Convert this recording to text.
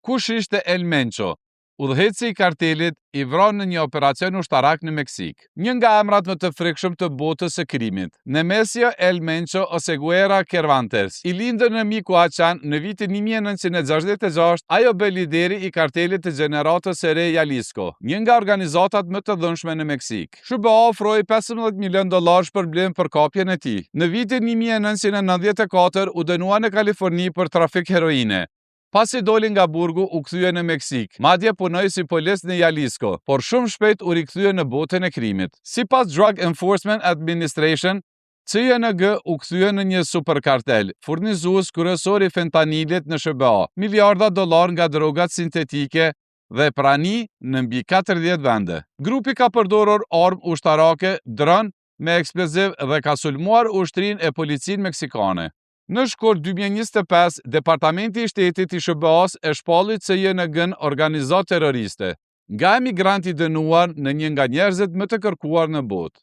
Kush ishte El Mencho? Udhëheci i kartelit i vranë në një operacion ushtarak në Meksik. Një nga emrat më të frikshëm të botës së krimit, Nemesio El Mencho Oseguera Cervantes, i lindër në Michoacán në vitin 1966, ajo bë lideri i kartelit të Gjeneratës së Re Jalisco, një nga organizatat më të dhunshme në Meksik. SBA ofroi $15 milion për blim për kapjen e tij. Në vitin 1994 u dënua në Kaliforni për trafik heroine. Pasi doli nga burgu, u kthye në Meksik. Madje punoi si polis në Jalisco, por shumë shpejt u rikthye në botën e krimit. Sipas Drug Enforcement Administration, CNG u kthye në një superkartel, furnizues kryesor i fentanilit në SBA, miliarda dollar nga drogat sintetike dhe prani në mbi 40 vende. Grupi ka përdorur armë ushtarake, dron me eksploziv dhe ka sulmuar ushtrinë e policinë meksikane. Në shkurt 2025, Departamenti i Shtetit i SBA-s e shpalli CNG-n organizatë terroriste, nga emigranti dënuar në një nga njerëzit më të kërkuar në botë.